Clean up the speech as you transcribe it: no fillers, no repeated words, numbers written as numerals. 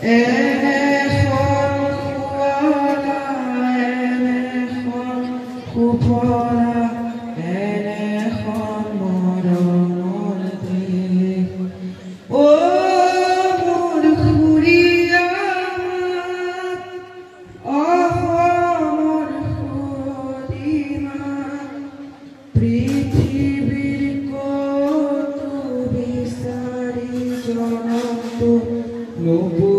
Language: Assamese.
এনেখন শুৱলা এনেখন সুফলা এনেখন মৰমৰ দেশ মোৰ খুৰীয়া অসমৰ সুদিমা পৃথিৱীৰ ক'তো বিচাৰি জনমটো নবো